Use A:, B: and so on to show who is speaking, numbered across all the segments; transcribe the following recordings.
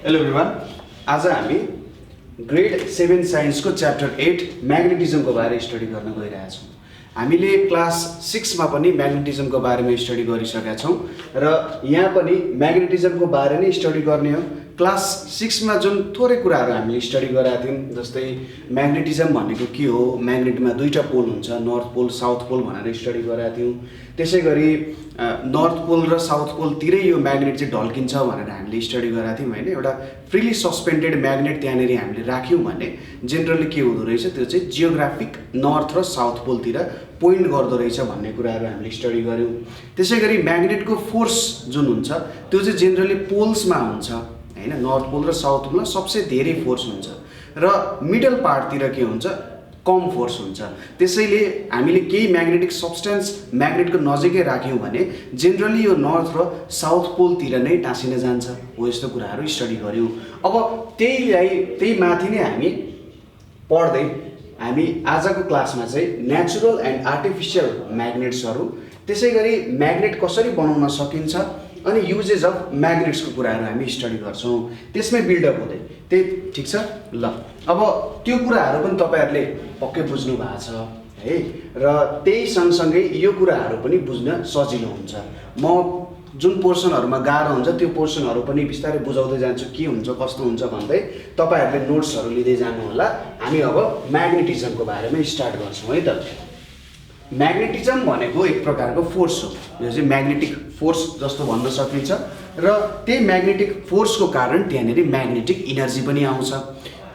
A: Hello everyone, आज हामी grade 7 साइन्सको च्याप्टर 8 म्याग्नेटिजमको बारे स्टडी गर्न गइरहेका छौँ। हामीले क्लास 6 मा पनि म्याग्नेटिजमको बारेमा स्टडी गरिसकेका छौँ र यहाँ पनि म्याग्नेटिजमको बारे नै स्टडी गर्ने हो। क्लास 6 मा जुन थोरै कुराहरू हामीले स्टडी गरेका थियौँ, जस्तै म्याग्नेटिजम भनेको के हो, म्याग्नेटमा दुईटा पोल हुन्छ, नर्थ पोल साउथ पोल भनेर स्टडी गरेका थियौँ। त्यसै गरी नर्थ पोल र साउथ पोलतिरै यो म्याग्नेट चाहिँ ढल्किन्छ भनेर हामीले स्टडी गरेका थियौँ होइन। एउटा फ्रिली सस्पेन्डेड म्याग्नेट त्यहाँनिर हामीले राख्यौँ भने जेनरली के हुँदो रहेछ, त्यो चाहिँ जियोग्राफिक नर्थ र साउथ पोलतिर पोइन्ट गर्दो रहेछ भन्ने कुराहरू हामीले स्टडी गऱ्यौँ। त्यसै गरी म्याग्नेटको फोर्स जुन हुन्छ त्यो चाहिँ जेनरली पोल्समा हुन्छ होइन, नर्थ पोल र साउथ पोलमा सबसे धेरै फोर्स हुन्छ र मिडल पार्टतिर के हुन्छ, कम फोर्स हुन्छ। त्यसैले हामीले केही म्याग्नेटिक सब्सटेन्स म्याग्नेटको नजिकै राख्यौँ भने जेनरली यो नर्थ र साउथ पोलतिर नै टाँसिन जान्छ हो। यस्तो कुराहरू स्टडी गऱ्यौँ। अब त्यही माथि नै हामी पढ्दै हामी आजको क्लासमा चाहिँ नेचुरल एन्ड आर्टिफिसियल म्याग्नेट्सहरू, त्यसै गरी म्याग्नेट कसरी बनाउन सकिन्छ अनि युजेज अफ म्याग्नेट्सको कुराहरू हामी स्टडी गर्छौँ। त्यसमै बिल्डअप हुँदै त्यही ठिक छ ल। अब त्यो कुराहरू पनि तपाईँहरूले पक्कै बुझ्नु भएको छ है, र त्यही सँगसँगै यो कुराहरू पनि बुझ्न सजिलो हुन्छ। म जुन पोर्सनहरूमा गाह्रो हुन्छ त्यो पोर्सनहरू पनि बिस्तारै बुझाउँदै जान्छु, के हुन्छ कस्तो हुन्छ भन्दै तपाईँहरूले नोट्सहरू लिँदै जानु होला। हामी अब म्याग्नेटिजमको बारेमा स्टार्ट गर्छौँ है त। म्याग्नेटिजम भनेको एक प्रकारको फोर्स हो, यो चाहिँ म्याग्नेटिक फोर्स जस्तो भन्न सकिन्छ र त्यही म्याग्नेटिक फोर्सको कारण त्यहाँनिर म्याग्नेटिक इनर्जी पनि आउँछ।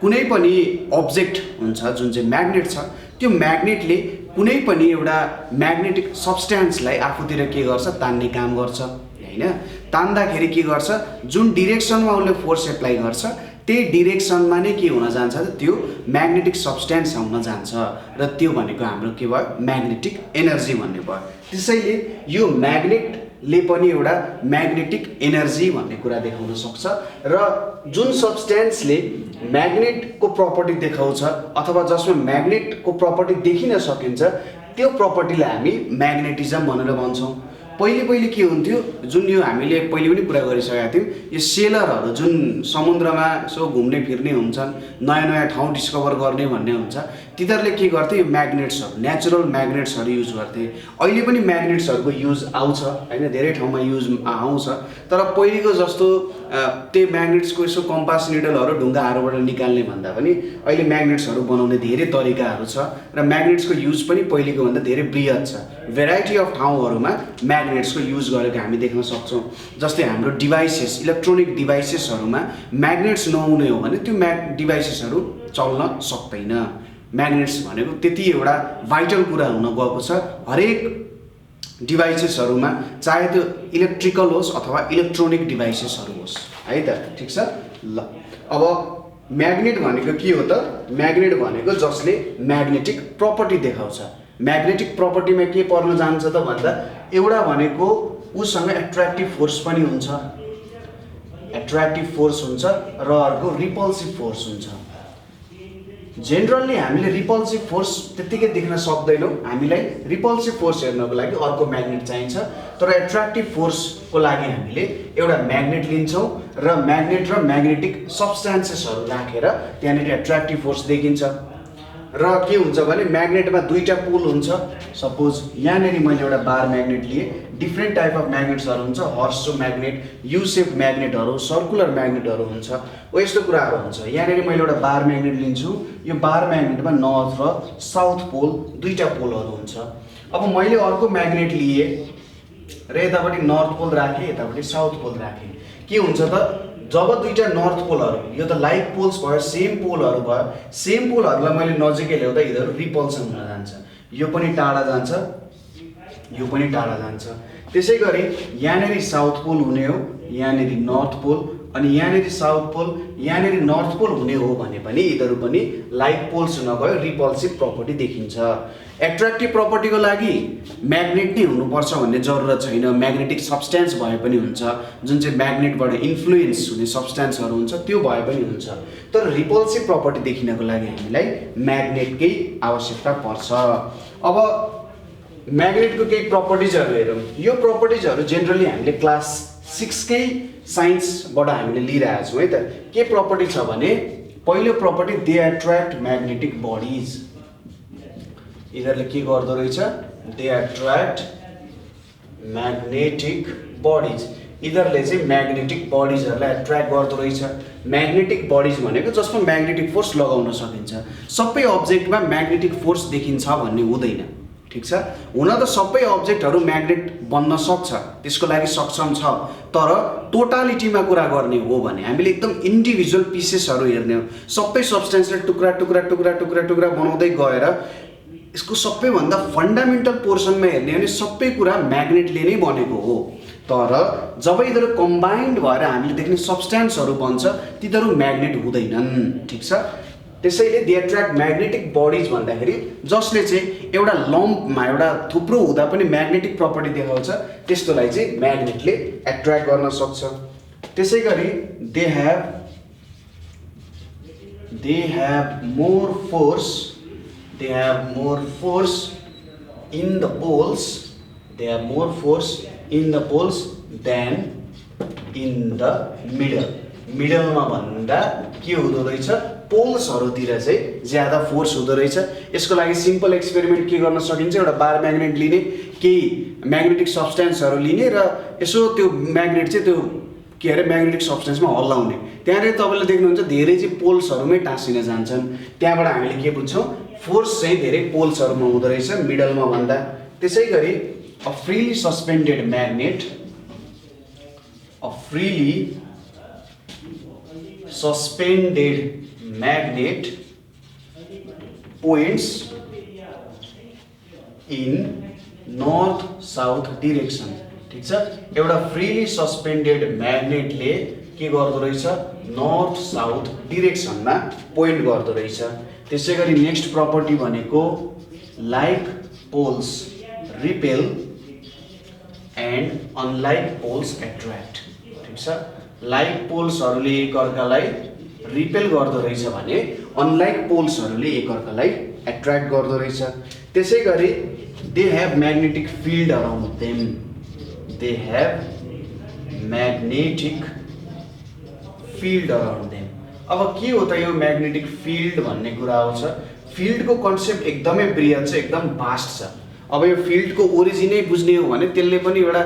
A: कुनै पनि अब्जेक्ट हुन्छ जुन चाहिँ म्याग्नेट छ, त्यो म्याग्नेटले कुनै पनि एउटा म्याग्नेटिक सब्सटेन्सलाई आफूतिर के गर्छ, तान्ने काम गर्छ होइन। तान्दाखेरि के गर्छ, जुन डिरेक्सनमा उसले फोर्स एप्लाई गर्छ त्यही डिरेक्सनमा नै के हुन जान्छ, त्यो म्याग्नेटिक सब्सटेन्स हुन जान्छ र त्यो भनेको हाम्रो के भयो, म्याग्नेटिक एनर्जी भन्ने भयो। त्यसैले यो म्याग्नेटले पनि एउटा म्याग्नेटिक एनर्जी भन्ने कुरा देखाउन सक्छ र जुन सब्सटेन्सले म्याग्नेटको प्रपर्टी देखाउँछ अथवा जसमा म्याग्नेटको प्रपर्टी देखिन सकिन्छ त्यो प्रपर्टीलाई हामी म्याग्नेटिजम भनेर भन्छौँ। पहिले के हुन्थ्यो, जुन यो हामीले पहिले पनि कुरा गरिसकेका थियौँ, यो सेलरहरू जुन समुद्रमा यसो घुम्ने फिर्ने हुन्छन्, नयाँ ठाउँ डिस्कभर गर्ने भन्ने हुन्छ, तिनीहरूले के गर्थे, यो म्याग्नेट्सहरू नेचुरल म्याग्नेट्सहरू युज गर्थे। अहिले पनि म्याग्नेट्सहरूको युज आउँछ होइन, धेरै ठाउँमा युज आउँछ, तर पहिलेको जस्तो त्यही म्याग्नेट्सको यसो कम्पास निडलहरू ढुङ्गाहरूबाट निकाल्ने भन्दा पनि अहिले म्याग्नेट्सहरू बनाउने धेरै तरिकाहरू छ र म्याग्नेट्सको युज पनि पहिलेको भन्दा धेरै बृहत छ। भेराइटी अफ ठाउँहरूमा म्याग्नेट्सको युज गरेको हामी देख्न सक्छौँ। जस्तै हाम्रो डिभाइसेस, इलेक्ट्रोनिक डिभाइसेसहरूमा म्याग्नेट्स नहुने हो भने त्यो डिभाइसेसहरू चल्न सक्दैन। म्याग्नेट्स भनेको त्यति एउटा भाइटल कुरा हुन गएको छ हरेक डिभाइसेसहरूमा, चाहे त्यो इलेक्ट्रिकल होस् अथवा इलेक्ट्रोनिक डिभाइसेसहरू होस् है त। ठिक छ ल। अब म्याग्नेट भनेको के हो त, म्याग्नेट भनेको जसले म्याग्नेटिक प्रपर्टी देखाउँछ। म्याग्नेटिक प्रपर्टीमा के पर्न जान्छ त भन्दा, एउटा भनेको उसँग एट्र्याक्टिभ फोर्स पनि हुन्छ, एट्र्याक्टिभ फोर्स हुन्छ र अर्को रिपल्सिभ फोर्स हुन्छ। जेनरली हामीले रिपल्सिभ फोर्स त्यत्तिकै देख्न सक्दैनौँ, हामीलाई रिपल्सिभ फोर्स हेर्नको लागि अर्को म्याग्नेट चाहिन्छ, तर एट्र्याक्टिभ फोर्सको लागि हामीले एउटा म्याग्नेट लिन्छौँ र म्याग्नेटिक सब्सटेन्सेसहरू राखेर त्यहाँनिर एट्र्याक्टिभ फोर्स देखिन्छ। र के हुन्छ भने म्याग्नेटमा दुईटा पोल हुन्छ। सपोज यहाँनिर मैले एउटा बार म्याग्नेट लिएँ, डिफ्रेन्ट टाइप अफ म्याग्नेट्सहरू हुन्छ, हर्सो म्याग्नेट, यु सेप म्याग्नेटहरू, सर्कुलर म्याग्नेटहरू हुन्छ, हो यस्तो कुराहरू हुन्छ। यहाँनिर मैले एउटा बार म्याग्नेट लिन्छु, यो बार म्याग्नेटमा नर्थ र साउथ पोल दुईटा पोलहरू हुन्छ। अब मैले अर्को म्याग्नेट लिएँ र यतापट्टि नर्थ पोल राखेँ, यतापट्टि साउथ पोल राखेँ, के हुन्छ त, जब दुईटा नर्थ पोलहरू, यो त लाइक पोल्स भयो, सेम पोलहरू भयो, सेम पोलहरूलाई मैले नजिकै ल्याउँदा यिनीहरू रिपल्सन हुन जान्छ, यो पनि टाढा जान्छ, यो पनि टाढा जान्छ। त्यसै गरी यहाँनिर साउथ पोल हुने हो, यहाँनिर नर्थ पोल, अनि यहाँनिर साउथ पोल, यहाँनिर नर्थ पोल हुने हो भने पनि यिनीहरू पनि लाइक पोल्स नभए रिपल्सिभ प्रपर्टी देखिन्छ। एट्र्याक्टिभ प्रपर्टीको लागि म्याग्नेट नै हुनुपर्छ भन्ने जरुरत छैन, म्याग्नेटिक सब्सटेन्स भए पनि हुन्छ, जुन चाहिँ म्याग्नेटबाट इन्फ्लुएन्स हुने सब्सटेन्सहरू हुन्छ त्यो भए पनि हुन्छ। तर रिपल्सिभ प्रपर्टी देखिनको लागि हामीलाई म्याग्नेटकै आवश्यकता पर्छ। अब म्याग्नेटको केही प्रपर्टिजहरू हेरौँ। यो प्रपर्टिजहरू जेनरली हामीले क्लास 6 कै साइन्सबाट हामीले लिइरहेका छौँ है त। के प्रपर्टी छ भने पहिलो property they attract magnetic bodies. यिनीहरूले के गर्दो रहेछ, दे एट्र्याक्ट म्याग्नेटिक बडिज। यिनीहरूले चाहिँ म्याग्नेटिक बडिजहरूलाई एट्र्याक्ट गर्दो रहेछ। म्याग्नेटिक बडिज भनेको जसमा म्याग्नेटिक फोर्स लगाउन सकिन्छ। सबै अब्जेक्टमा म्याग्नेटिक फोर्स देखिन्छ भन्ने हुँदैन, ठिक छ। हुन त सबै अब्जेक्टहरू म्याग्नेट बन्न सक्छ, त्यसको लागि सक्षम छ, तर टोटालिटीमा कुरा गर्ने हो भने हामीले एकदम इन्डिभिजुअल पिसेसहरू हेर्ने हो। सबै सब्सटेन्सलाई टुक्रा टुक्रा टुक्रा टुक्रा टुक्रा बनाउँदै गएर यसको सबैभन्दा फन्डामेन्टल पोर्सनमा हेर्ने हो भने सबै कुरा म्याग्नेटले नै बनेको हो। तर जब यिनीहरू कम्बाइन्ड भएर हामीले देख्ने सब्सटेन्सहरू बन्छ तिनीहरू म्याग्नेट हुँदैनन्, ठिक छ। त्यसैले दे एट्र्याक्ट म्याग्नेटिक बडिज भन्दाखेरि जसले चाहिँ एउटा लम्पमा एउटा थुप्रो हुँदा पनि म्याग्नेटिक प्रपर्टी देखाउँछ त्यस्तोलाई चाहिँ म्याग्नेटले एट्र्याक्ट गर्न सक्छ। त्यसै गरी they have more force in the poles than in the मिडलमा भन्दा के हुँदो रहेछ, पोल्सहरूतिर चाहिँ ज्यादा फोर्स हुँदो रहेछ। यसको लागि सिम्पल एक्सपेरिमेन्ट के गर्न सकिन्छ, एउटा बार म्याग्नेट लिने, केही म्याग्नेटिक सब्सटेन्सहरू लिने र यसो त्यो म्याग्नेट चाहिँ त्यो के अरे म्याग्नेटिक सब्सटेन्समा हल्लाउने। त्यहाँनिर तपाईँले देख्नुहुन्छ धेरै चाहिँ पोल्सहरूमै टाँसिन जान्छन्। त्यहाँबाट हामीले के बुझ्छौँ, फोर्स चाहिँ धेरै पोल्सहरूमा हुँदो रहेछ मिडलमा भन्दा। त्यसै गरी a freely suspended magnet points in north south direction, ठिक छ। एउटा फ्रीली सस्पेन्डेड म्याग्नेटले के गर्दो रहेछ, नर्थ साउथ डिरेक्सनमा पोइन्ट गर्दो रहेछ। त्यसै गरी नेक्स्ट प्रपर्टी भनेको like poles repel and unlike poles attract, ठिक छ। लाइक पोल्सहरूले एकअर्कालाई रिपेल गर्दो रहेछ भने अनलाइक पोल्सहरूले एकअर्कालाई एट्र्याक्ट गर्दो रहेछ। त्यसै गरी they have magnetic field around them, अब के हो त यो म्याग्नेटिक फिल्ड भन्ने कुरा आउँछ। फिल्डको कन्सेप्ट एकदमै बृहत छ, एकदम भास्ट छ। अब यो फिल्डको ओरिजिनै बुझ्ने हो भने त्यसले पनि एउटा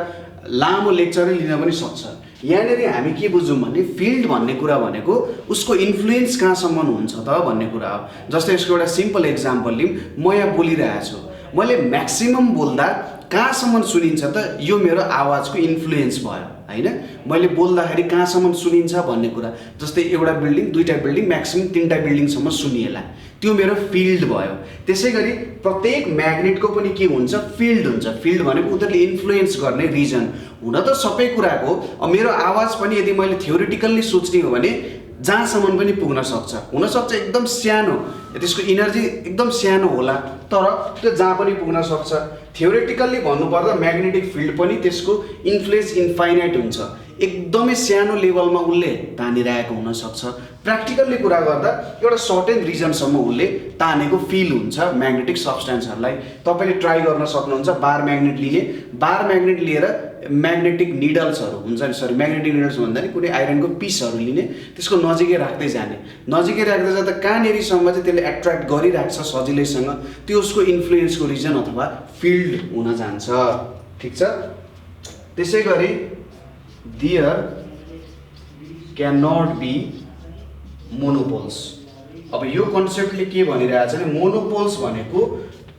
A: लामो लेक्चरै लिन पनि सक्छ। यहाँनिर हामी के बुझौँ भने फिल्ड भन्ने कुरा भनेको उसको इन्फ्लुएन्स कहाँसम्म हुन्छ त भन्ने कुरा हो। जस्तै यसको एउटा सिम्पल एक्जाम्पल लिउँ, म यहाँ बोलिरहेको छु, मैले म्याक्सिमम बोल्दा कहाँसम्म सुनिन्छ त, यो मेरो आवाजको इन्फ्लुएन्स भयो होइन। मैले बोल्दाखेरि कहाँसम्म सुनिन्छ भन्ने कुरा, जस्तै एउटा बिल्डिङ, दुईवटा बिल्डिङ, म्याक्सिमम 3टा बिल्डिङसम्म सुनिएला, त्यो मेरो फिल्ड भयो। त्यसै गरी प्रत्येक म्याग्नेटको पनि के हुन्छ, फिल्ड हुन्छ। फिल्ड भनेको उनीहरूले इन्फ्लुएन्स गर्ने रिजन। हुन त सबै कुराको मेरो आवाज पनि यदि मैले थ्योरिटिकल्ली सोच्ने हो भने जहाँसम्म पनि पुग्न सक्छ, हुनसक्छ एकदम सानो, त्यसको इनर्जी एकदम सानो होला, तर त्यो जहाँ पनि पुग्न सक्छ। थ्योरिटिकल्ली भन्नुपर्दा म्याग्नेटिक फिल्ड पनि त्यसको इन्फ्लुएन्स इन्फाइनाइट हुन्छ, एकदमै सानो लेभलमा उसले तानिरहेको हुनसक्छ। प्र्याक्टिकल्ली कुरा गर्दा एउटा सर्टेन रिजनसम्म उसले तानेको फिल हुन्छ म्याग्नेटिक सब्सटेन्सहरूलाई। तपाईँले ट्राई गर्न सक्नुहुन्छ बार म्याग्नेट लिने, बार म्याग्नेट लिएर म्याग्नेटिक निडल्सहरू हुन्छ नि, सरी म्याग्नेटिक निडल्स भन्दा नि कुनै आइरनको पिसहरू लिने, त्यसको नजिकै राख्दै जाने, नजिकै राख्दै जाँदा कहाँनिरसम्म चाहिँ त्यसले एट्र्याक्ट गरिरहेको छ सजिलैसँग, त्यो उसको इन्फ्लुएन्सको रिजन अथवा फिल्ड हुन जान्छ, ठिक छ। त्यसै गरी there can not be monopoles. अब यो कन्सेप्टले के भनिरहेको छ भने मोनोपोल्स भनेको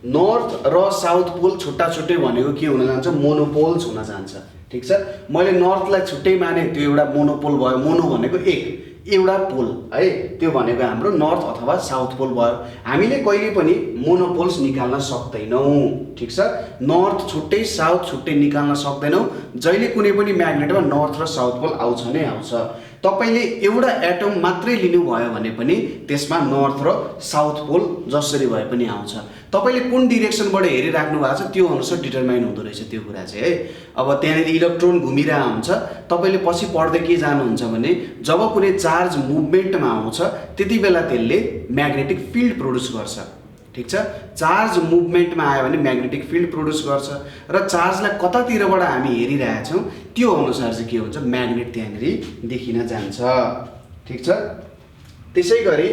A: नर्थ र साउथ पोल छुट्टा छुट्टै भनेको के हुन जान्छ, मोनोपोल्स हुन जान्छ, ठिक छ। मैले नर्थलाई छुट्टै माने, त्यो एउटा मोनोपोल भयो। मोनो भनेको एउटा पोल है, त्यो भनेको हाम्रो नर्थ अथवा साउथ पोल भयो। हामीले कहिले पनि मोनोपोल्स निकाल्न सक्दैनौँ, ठिक छ। नर्थ छुट्टै साउथ छुट्टै निकाल्न सक्दैनौँ। जहिले कुनै पनि म्याग्नेटमा नर्थ र साउथ पोल आउँछ नै आउँछ। तपाईँले एउटा एटम मात्रै लिनुभयो भने पनि त्यसमा नर्थ र साउथ पोल जसरी भए पनि आउँछ। तपाईँले कुन डिरेक्सनबाट हेरिराख्नु भएको छ त्यो अनुसार डिटरमाइन हुँदो रहेछ त्यो कुरा चाहिँ है। अब त्यहाँनिर इलेक्ट्रोन घुमिरहेको हुन्छ, तपाईँले पछि पढ्दै के जानुहुन्छ भने जब कुनै चार्ज मुभमेन्टमा आउँछ त्यति बेला त्यसले म्याग्नेटिक फिल्ड प्रोड्युस गर्छ, ठिक छ। चार्ज मुभमेन्टमा आयो भने म्याग्नेटिक फिल्ड प्रोड्युस गर्छ र चार्जलाई कतातिरबाट हामी हेरिरहेछौँ त्यो अनुसार चाहिँ के हुन्छ म्याग्नेट त्यहाँनिर देखिन जान्छ। ठिक छ। त्यसै गरी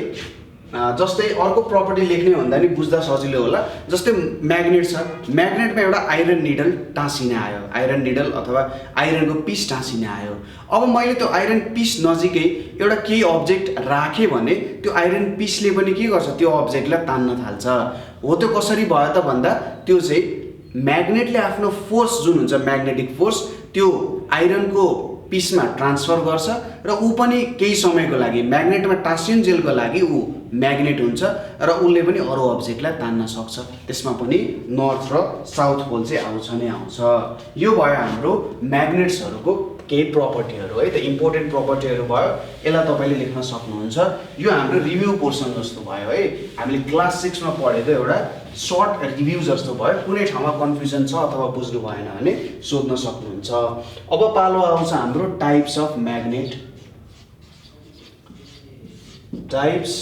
A: जस्तै अर्को प्रपर्टी लेख्ने भन्दा नि बुझ्दा सजिलो होला। जस्तै म्याग्नेट छ, म्याग्नेटमा एउटा आइरन निडल टाँसिन आयो, आइरन निडल अथवा आइरनको पिस टाँसिन आयो। अब मैले त्यो आइरन पिस नजिकै एउटा केही अब्जेक्ट राखेँ भने त्यो आइरन पिसले पनि के गर्छ त्यो अब्जेक्टलाई तान्न थाल्छ। हो त्यो कसरी भयो त भन्दा त्यो चाहिँ म्याग्नेटले आफ्नो फोर्स जुन हुन्छ म्याग्नेटिक फोर्स त्यो आइरनको पिसमा ट्रान्सफर गर्छ र ऊ पनि केही समयको लागि म्याग्नेटमा टाँसिन्जेलको लागि ऊ म्याग्नेट हुन्छ र उसले पनि अरू अब्जेक्टलाई तान्न सक्छ। त्यसमा पनि नर्थ र साउथ पोल चाहिँ आउँछ नै आउँछ। यो भयो हाम्रो म्याग्नेट्सहरूको केही प्रपर्टीहरू है त, इम्पोर्टेन्ट प्रपर्टीहरू भयो। यसलाई तपाईँले लेख्न सक्नुहुन्छ। यो हाम्रो रिभ्यू पोर्सन जस्तो भयो है, हामीले क्लास 6 मा पढेको एउटा सर्ट रिभ्यू जस्तो भयो। कुनै ठाउँमा कन्फ्युजन छ अथवा बुझ्नु भएन भने सोध्न सक्नुहुन्छ। अब पालो आउँछ हाम्रो types of magnet. Types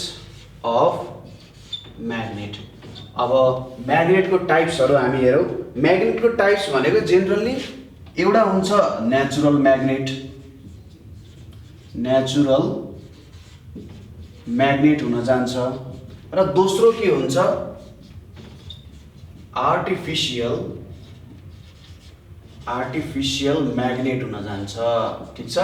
A: of magnet. अब म्याग्नेटको टाइप्सहरू हामी हेरौँ। म्याग्नेटको टाइप्स भनेको जेनरली एउटा हुन्छ नेचुरल म्याग्नेट, नेचुरल म्याग्नेट हुन जान्छ र दोस्रो के हुन्छ आर्टिफिसियल म्याग्नेट हुन जान्छ। ठिक छ।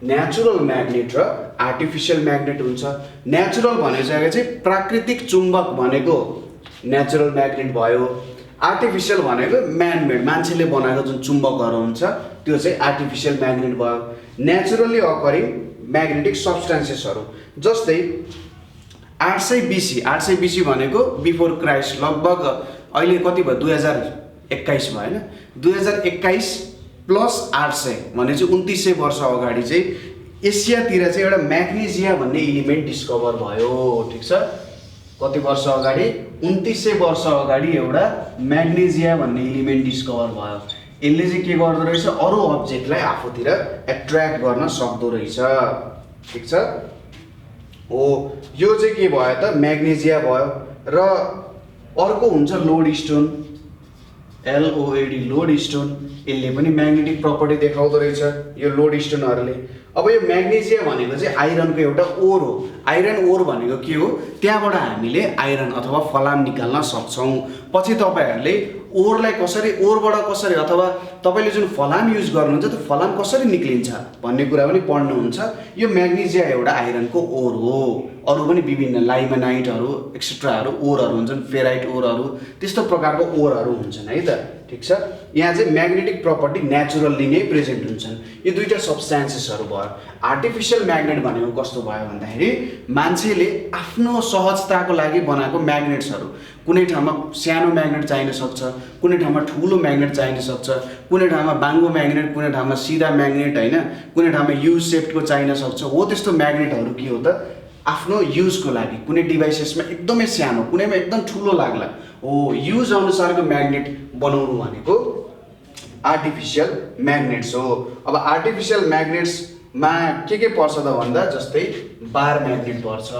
A: नेचुरल म्याग्नेट र आर्टिफिसियल म्याग्नेट हुन्छ। नेचुरल भनेको चाहिँ प्राकृतिक चुम्बक भनेको नेचुरल म्याग्नेट भयो। आर्टिफिसियल भनेको म्यानमेड मान्छेले बनाएको जुन चुम्बकहरू हुन्छ त्यो चाहिँ आर्टिफिसियल म्याग्नेट भयो। नेचुरली अकरिङ म्याग्नेटिक सब्सटेन्सेसहरू जस्तै 800 BC, 800 BC भनेको बिफोर क्राइस्ट, लगभग अहिले कति भयो 2021 भयो होइन। 2021 प्लस 800 भने चाहिँ 2900 वर्ष अगाडि चाहिँ एसियातिर चाहिँ एउटा म्याग्नेजिया भन्ने इलिमेन्ट डिस्कभर भयो। ठिक छ। कति वर्ष अगाडि 2900 वर्ष अगाडि एउटा म्याग्नेजिया भन्ने इलिमेन्ट डिस्कभर भयो। यसले चाहिँ के गर्दो रहेछ अरू अब्जेक्टलाई आफूतिर एट्र्याक्ट गर्न सक्दो रहेछ। ठिक छ। हो यो चाहिँ के भयो त म्याग्नेजिया भयो। र अर्को हुन्छ load stone, LOAD load stone. यसले पनि म्याग्नेटिक प्रपर्टी देखाउँदो रहेछ यो लोड स्टोनहरूले। अब यो म्याग्नेजिया भनेको चाहिँ आइरनको एउटा ओर हो। आइरन ओर भनेको के हो त्यहाँबाट हामीले आइरन अथवा फलाम निकाल्न सक्छौँ। पछि तपाईँहरूले ओरलाई कसरी ओरबाट कसरी अथवा तपाईँले जुन फलाम युज गर्नुहुन्छ त्यो फलाम कसरी निक्लिन्छ भन्ने कुरा पनि पढ्नुहुन्छ। यो म्याग्नेजिया एउटा आइरनको ओर हो। अरू पनि विभिन्न लाइमनाइटहरू एक्सेट्राहरू ओरहरू हुन्छन्, फेराइट ओरहरू, त्यस्तो प्रकारको ओरहरू हुन्छन् है त। ठिक छ। यहाँ चाहिँ म्याग्नेटिक प्रपर्टी नेचुरल्ली नै प्रेजेन्ट हुन्छन्। यो दुईवटा सब्सटेन्सेसहरू भयो। आर्टिफिसियल म्याग्नेट भनेको कस्तो भयो भन्दाखेरि मान्छेले आफ्नो सहजताको लागि बनाएको म्याग्नेट्सहरू। कुनै ठाउँमा सानो म्याग्नेट चाहिन सक्छ, कुनै ठाउँमा ठुलो म्याग्नेट चाहिन सक्छ, कुनै ठाउँमा बाङ्गो म्याग्नेट, कुनै ठाउँमा सिधा म्याग्नेट होइन, कुनै ठाउँमा यु सेपको चाहिन सक्छ। हो त्यस्तो म्याग्नेटहरू के हो त आफ्नो युजको लागि कुनै डिभाइसेसमा एकदमै सानो, कुनैमा एकदम ठुलो लाग्ला हो युज अनुसारको म्याग्नेट बनाउनु भनेको आर्टिफिसियल म्याग्नेट्स हो। अब आर्टिफिसियल म्याग्नेट्समा के पर्छ त भन्दा जस्तै बार म्याग्नेट पर्छ।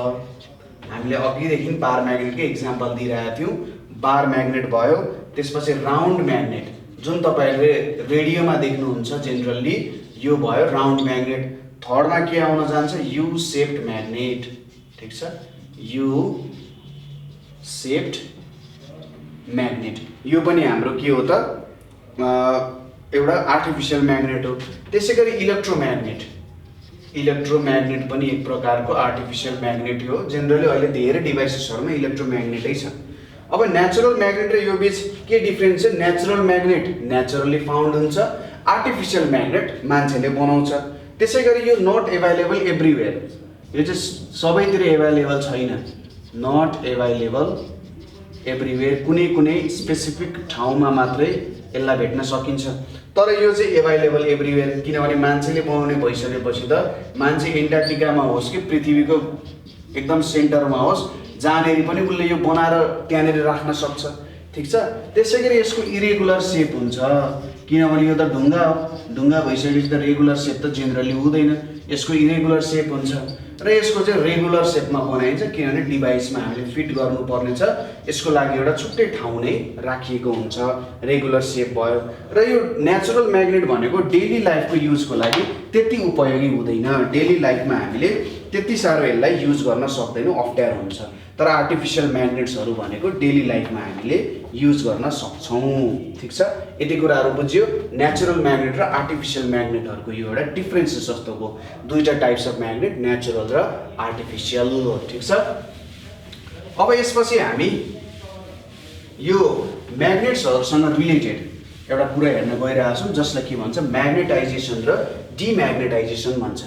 A: हामीले अघिदेखि बार म्याग्नेटकै इक्जाम्पल दिइरहेका थियौँ। बार म्याग्नेट भयो। त्यसपछि राउन्ड म्याग्नेट जुन तपाईँहरूले रेडियोमा देख्नुहुन्छ जेनरली यो भयो राउन्ड म्याग्नेट। थर्डमा के आउन जान्छ यु सेप्ड म्याग्नेट। ठिक छ। यु सेप्ड म्याग्नेट यो पनि हाम्रो के हो त एउटा आर्टिफिसियल म्याग्नेट हो। त्यसै गरी इलेक्ट्रोम्याग्नेट पनि एक प्रकारको आर्टिफिसियल म्याग्नेट हो। जेनरली अहिले धेरै डिभाइसेसहरूमा इलेक्ट्रोम्याग्नेटै छ। अब नेचुरल म्याग्नेट र यो बिच के डिफ्रेन्स छ? नेचुरल म्याग्नेट नेचुरली फाउन्ड हुन्छ, आर्टिफिसियल म्याग्नेट मान्छेले बनाउँछ। त्यसै गरी यो नट एभाइलेबल एभ्रिवेयर, यो चाहिँ सबैतिर एभाइलेबल छैन। नट एभाइलेबल एभ्रिवेयर, कुनै कुनै स्पेसिफिक ठाउँमा मात्रै यसलाई भेट्न सकिन्छ। तर यो चाहिँ एभाइलेबल एभ्रिवेयर किनभने मान्छेले बनाउने भइसकेपछि त मान्छे एन्टार्क्टिकामा होस् कि पृथ्वीको एकदम सेन्टरमा होस् जहाँनेरि पनि उसले यो बनाएर त्यहाँनेरि राख्न सक्छ। ठिक छ। त्यसै गरी यसको इरेगुलर सेप हुन्छ किनभने यो त ढुङ्गा हो। ढुङ्गा भइसकेपछि त रेगुलर सेप त जेनरली हुँदैन, यसको इरेगुलर सेप हुन्छ। र यसको चाहिँ रेगुलर सेपमा बनाइन्छ किनभने डिभाइसमा हामीले फिट गर्नुपर्ने छ। यसको लागि एउटा छुट्टै ठाउँ नै राखिएको हुन्छ, रेगुलर सेप भयो। र यो नेचुरल म्याग्नेट भनेको डेली लाइफको युजको लागि त्यति उपयोगी हुँदैन, डेली लाइफमा हामीले त्यति साह्रो यसलाई युज गर्न सक्दैनौँ, अप्ठ्यारो हुन्छ। तर आर्टिफिसियल म्याग्नेट्सहरू भनेको डेली लाइफमा हामीले युज गर्न सक्छौँ। ठिक छ, यति कुराहरू बुझ्यो। नेचुरल म्याग्नेट र आर्टिफिसियल म्याग्नेटहरूको यो एउटा डिफ्रेन्सेस जस्तो हो, दुईटा टाइप्स अफ म्याग्नेट, नेचुरल र आर्टिफिसियल। ठिक छ, अब यसपछि हामी यो म्याग्नेट्सहरूसँग रिलेटेड एउटा कुरा हेर्न गइरहेका छौँ जसलाई के भन्छ म्याग्नेटाइजेसन र डिम्याग्नेटाइजेसन भन्छ।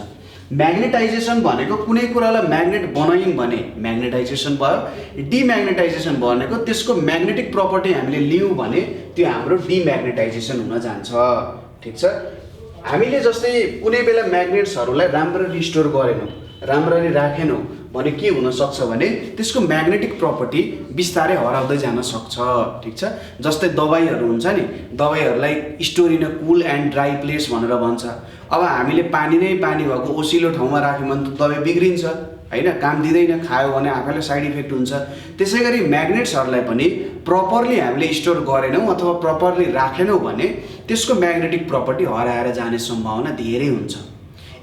A: म्याग्नेटाइजेसन भनेको कुनै कुरालाई म्याग्नेट बनायौँ भने म्याग्नेटाइजेसन भयो, डिम्याग्नेटाइजेसन भनेको त्यसको म्याग्नेटिक प्रपर्टी हामीले लियौँ भने त्यो हाम्रो डिम्याग्नेटाइजेसन हुन जान्छ। ठिक छ, हामीले जस्तै कुनै बेला म्याग्नेट्सहरूलाई राम्ररी स्टोर गरेनौँ, राम्ररी राखेनौँ भने के हुनसक्छ भने त्यसको म्याग्नेटिक प्रपर्टी बिस्तारै हराउँदै जान सक्छ। ठिक छ, जस्तै दबाईहरू हुन्छ नि, दबाईहरूलाई store in a cool and dry place भनेर भन्छ। अब हामीले पानी नै पानी भएको ओसिलो ठाउँमा राख्यौँ भने त दबाई बिग्रिन्छ होइन, काम दिँदैन, खायो भने आफैलाई साइड इफेक्ट हुन्छ। त्यसै गरी म्याग्नेट्सहरूलाई पनि प्रपरली हामीले स्टोर गरेनौँ अथवा प्रपरली राखेनौँ भने त्यसको म्याग्नेटिक प्रपर्टी हराएर जाने सम्भावना धेरै हुन्छ।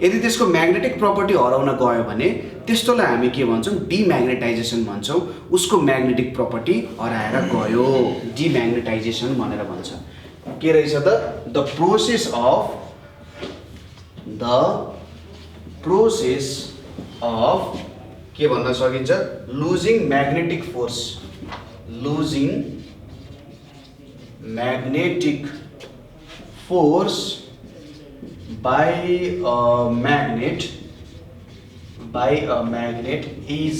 A: यदि त्यसको म्याग्नेटिक प्रपर्टी हराउन गयो भने त्यस्तोलाई हामी के भन्छौँ, डिम्याग्नेटाइजेसन भन्छौँ। उसको म्याग्नेटिक प्रपर्टी हराएर गयो, डिम्याग्नेटाइजेसन भनेर भन्छ। के रहेछ त, द प्रोसेस अफ के भन्न सकिन्छ, losing magnetic force, losing magnetic force by a magnet is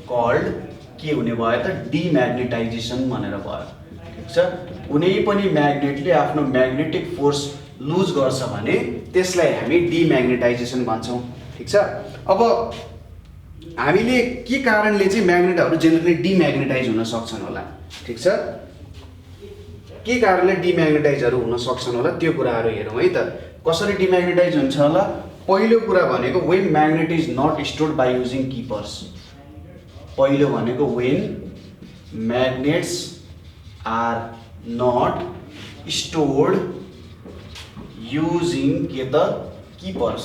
A: called के हुने भयो त, डिम्याग्नेटाइजेसन भनेर भयो। ठिक छ, कुनै पनि म्याग्नेटले आफ्नो म्याग्नेटिक फोर्स लुज गर्छ भने त्यसलाई हामी डिम्याग्नेटाइजेसन भन्छौँ। ठिक छ, अब हामीले के कारणले चाहिँ म्याग्नेटहरू जेनरली डिम्याग्नेटाइज हुन सक्छन् होला। ठिक छ, के कारणले डिम्याग्नेटाइजहरू हुन सक्छन् होला त्यो कुराहरू हेरौँ है त। कसरी डिम्याग्नेटाइज हुन्छ होला, पहिलो कुरा भनेको when magnet is not stored by using keepers. पहिलो भनेको when magnets are not stored using के त किपर्स।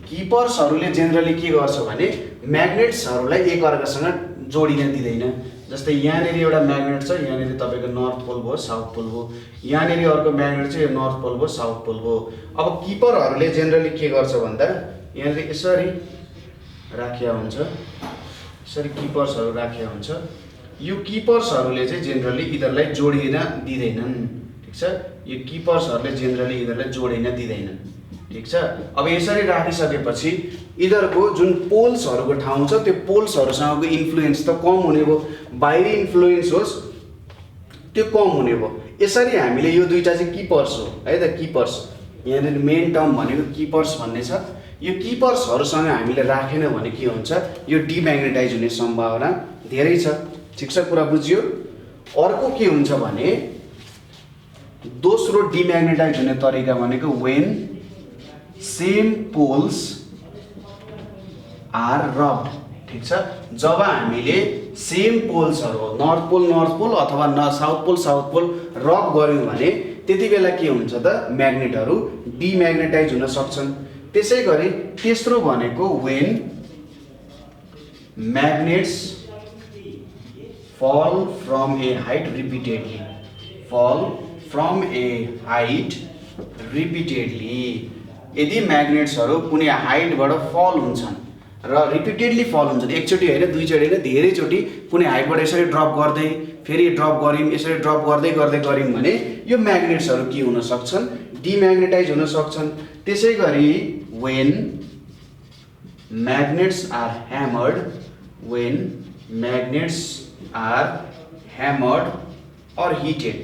A: किपर्सहरूले जेनरली के गर्छ भने म्याग्नेट्सहरूलाई एकअर्कासँग जोडिन दिँदैन। जस्तै यहाँनिर एउटा म्याग्नेट छ, यहाँनिर तपाईँको नर्थ पोल भयो, साउथ पोल भयो, यहाँनिर अर्को म्याग्नेट छ, यो नर्थ पोल भयो, साउथ पोल भयो। अब किपरहरूले जेनरली के गर्छ भन्दा यहाँनिर यसरी राखिया हुन्छ, यसरी किपर्सहरू राखिया हुन्छ। यो किपर्सहरूले चाहिँ जेनरली यिनीहरूलाई जोडिन दिँदैनन्। ठिक छ, यो किपर्सहरूले जेनरली यिनीहरूलाई जोडिन दिँदैनन्। ठिक छ, अब यसरी राखिसकेपछि यिनीहरूको जुन पोल्सहरूको ठाउँ छ त्यो पोल्सहरूसँगको इन्फ्लुएन्स त कम हुने भयो, बाहिरी इन्फ्लुएन्स होस् त्यो कम हुने भयो। यसरी हामीले यो दुईटा चाहिँ किपर्स हो है त, किपर्स यहाँनिर मेन टर्म भनेको किपर्स भन्ने छ। यो किपर्सहरूसँग हामीले राखेन भने के हुन्छ, यो डिम्याग्नेटाइज हुने सम्भावना धेरै छ। ठिक छ, कुरा बुझ्यो। अर्को के हुन्छ भने दोस्रो डिम्याग्नेटाइज हुने तरिका भनेको when same poles are rubbed. ठिक छ, जब हामीले सेम पोल्सहरू नर्थ पोल अथवा साउथ पोल रब गऱ्यौँ भने त्यति बेला के हुन्छ त, म्याग्नेटहरू डिम्याग्नेटाइज हुन सक्छन्। त्यसै गरी तेस्रो भनेको वेन म्याग्नेट्स फल फ्रम ए हाइट रिपिटेडली, फल फ्रम ए हाइट रिपिटेडली। यदि म्याग्नेट्सहरू कुनै हाइटबाट फल हुन्छन् र रिपिटेडली फल हुन्छन्, एकचोटि होइन दुईचोटि होइन धेरैचोटि कुनै हाइटबाट यसरी ड्रप गर्दै फेरि ड्रप गऱ्यौँ, यसरी ड्रप गर्दै गऱ्यौँ भने यो म्याग्नेट्सहरू के हुन सक्छन्, डिम्याग्नेटाइज हुन सक्छन्। त्यसै गरी when magnets are hammered, when magnets are hammered or heated.